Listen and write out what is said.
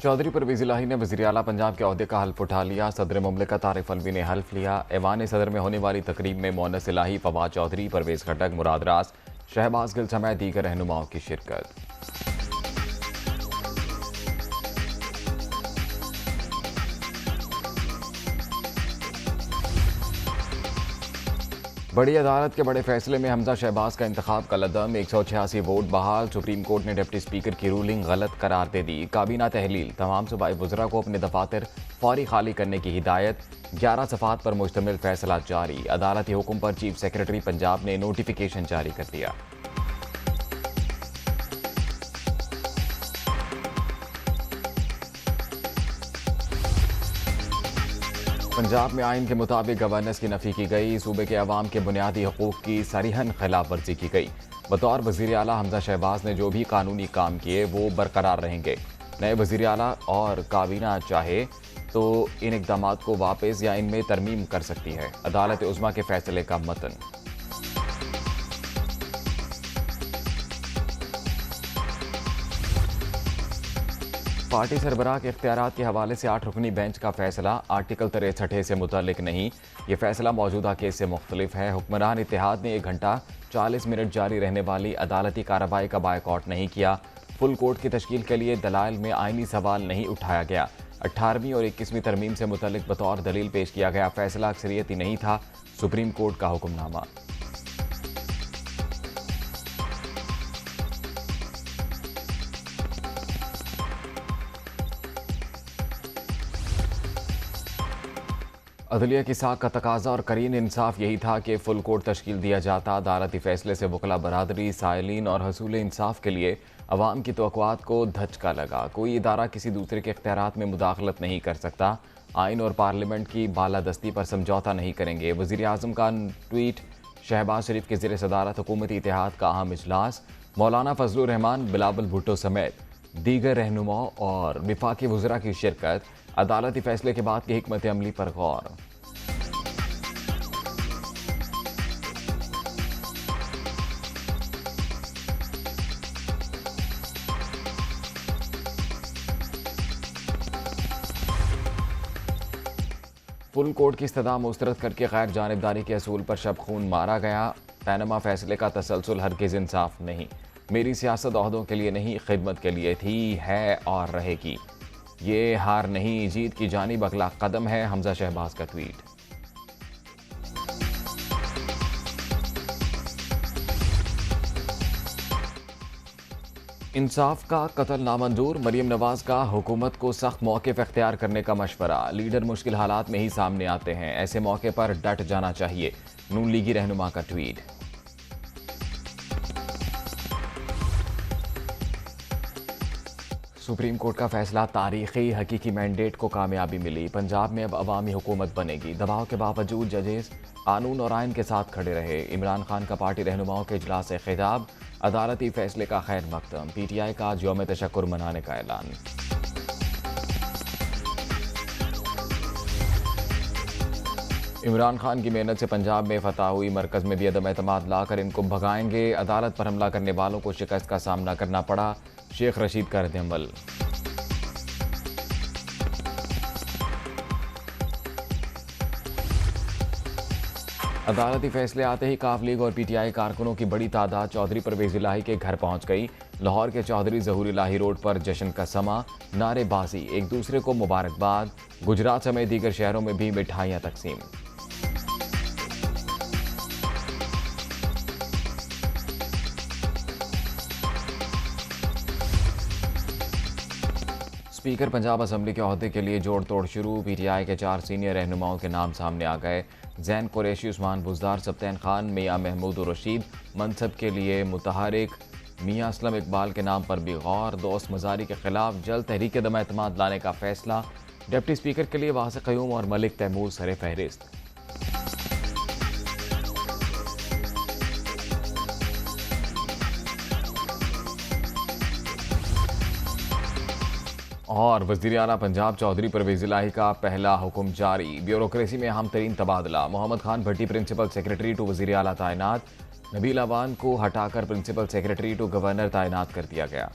चौधरी परवेज़ इलाही ने वज़ीर आला पंजाब के ओहदे का हल्फ उठा लिया। सदर मुमलिकत आरिफ अलवी ने हल्फ लिया। ऐवान सदर में होने वाली तकरीब में मोनस इलाही, फवाद चौधरी, परवेज़ खटक, मुराद रास, शहबाज गिल समेत दीगर रहनुमाओं की शिरकत। बड़ी अदालत के बड़े फैसले में हमजा शहबाज का इंतखाब कलअदम, 186 वोट बहाल। सुप्रीम कोर्ट ने डिप्टी स्पीकर की रूलिंग गलत करार दे दी। काबीना तहलील, तमाम सूबाई वज़रा को अपने दफातर फौरी खाली करने की हिदायत। 11 सफ़ात पर मुश्तमिल फैसला जारी। अदालती हुक्म पर चीफ सेक्रेटरी पंजाब ने नोटिफिकेशन जारी कर दिया। पंजाब में आइन के मुताबिक गवर्नेंस की नफी की गई। सूबे के अवाम के बुनियादी हकूक की सरीहन खिलाफ वर्जी की गई। बतौर वज़ीर आला हमजा शहबाज ने जो भी कानूनी काम किए वो बरकरार रहेंगे। नए वज़ीर आला और काबीना चाहे तो इन इकदाम को वापस या इनमें तरमीम कर सकती है। अदालत उज़्मा के फैसले का मतन। पार्टी सरबराह के इख्तियारात के हवाले से 8 रुकनी बेंच का फैसला आर्टिकल 63 से मुतल्लिक नहीं। ये फैसला मौजूदा केस से मुख्तलिफ है। हुक्मरान इत्तेहाद ने 1 घंटा 40 मिनट जारी रहने वाली अदालती कार्रवाई का बायकॉट नहीं किया। फुल कोर्ट की तश्कील के लिए दलाइल में आइनी सवाल नहीं उठाया गया। 18वीं और 21वीं तरमीम से मुतल्लिक बतौर दलील पेश किया गया फैसला अक्सरियती नहीं था। सुप्रीम कोर्ट का हुक्मनामा। अदलिया की साख का तकाजा और करीन इंसाफ यही था कि फुल कोर्ट तश्कील दिया जाता। अदालती फैसले से वकला बरादरी, साइलिन और हसूल इंसाफ के लिए अवाम की तवक्कुआत को धचका लगा। कोई इदारा किसी दूसरे के इख्तियारात में मुदाखलत नहीं कर सकता। आइन और पार्लियामेंट की बालादस्ती पर समझौता नहीं करेंगे। वज़ीर आज़म का ट्वीट। शहबाज शरीफ के ज़ेर सदारत हुकूमती इत्तेहाद का अहम इजलास। मौलाना फजलुर रहमान, बिलावल भुट्टो समेत दीगर रहनुमाओं और विफाकी वज़रा की शिरकत। अदालती फैसले के बाद की हिकमत अमली पर गौर। फुल कोर्ट की इस्तदा मुस्तरद करके गैर जानिबदारी के असूल पर शब खून मारा गया। पैनमा फैसले का तसलसल हरगिज़ इंसाफ नहीं। मेरी सियासत ओहदों के लिए नहीं, खिदमत के लिए थी, है और रहेगी। ये हार नहीं, जीत की जानिब अगला कदम है। हमजा शहबाज का ट्वीट। इंसाफ का कत्ल नामंजूर। मरीम नवाज का हुकूमत को सख्त मौक़िफ़ इख्तियार करने का मशवरा। लीडर मुश्किल हालात में ही सामने आते हैं, ऐसे मौके पर डट जाना चाहिए। नून लीगी रहनुमा का ट्वीट। सुप्रीम कोर्ट का फैसला तारीखी, हकीकी मैंडेट को कामयाबी मिली। पंजाब में अब अवामी हुकूमत बनेगी। दबाव के बावजूद जजेस कानून और आइन के साथ खड़े रहे। इमरान खान का पार्टी रहनुमाओं के इजलास से खिताब। अदालती फैसले का खैर मकदम। PTI का आज यौम तशक्कुर मनाने का ऐलान। इमरान खान की मेहनत से पंजाब में फतह हुई। मरकज में भी अदम एतमाद लाकर इनको भगाएंगे। अदालत पर हमला करने वालों को शिकस्त का सामना करना पड़ा। शेख रशीद का रद्द-ए-अमल। अदालती फैसले आते ही काफ लीग और PTI कारकुनों की बड़ी तादाद चौधरी परवेज़ इलाही के घर पहुंच गई। लाहौर के चौधरी ज़हूर इलाही रोड पर जश्न का समा, नारेबाजी, एक दूसरे को मुबारकबाद। गुजरात समेत दीगर शहरों में भी मिठाइयाँ तकसीम। स्पीकर पंजाब असम्बली के ओहदे के लिए जोड़ तोड़ शुरू। PTI के 4 सीनियर रहनुमाओं के नाम सामने आ गए। जैन कुरैशी, उस्मान बुज़दार, सब्तैन खान, मियाँ महमूद और रशीद मनसब के लिए मुतहरिक। मियाँ असलम इकबाल के नाम पर भी गौर। दोस्त मजारी के खिलाफ जल्द तहरीक दम एतमाद लाने का फैसला। डिप्टी स्पीकर के लिए वासिक क़यूम और मलिक तैमूर सरे फहरिस्त। और वज़ीर आला पंजाब चौधरी परवेज़ इलाही का पहला हुक्म जारी। ब्यूरोक्रेसी में अहम तरीन तबादला। मोहम्मद खान भट्टी प्रिंसिपल सेक्रेटरी टू वज़ीर आला तैनात। नबील अवान को हटाकर प्रिंसिपल सेक्रेटरी टू गवर्नर तैनात कर दिया गया।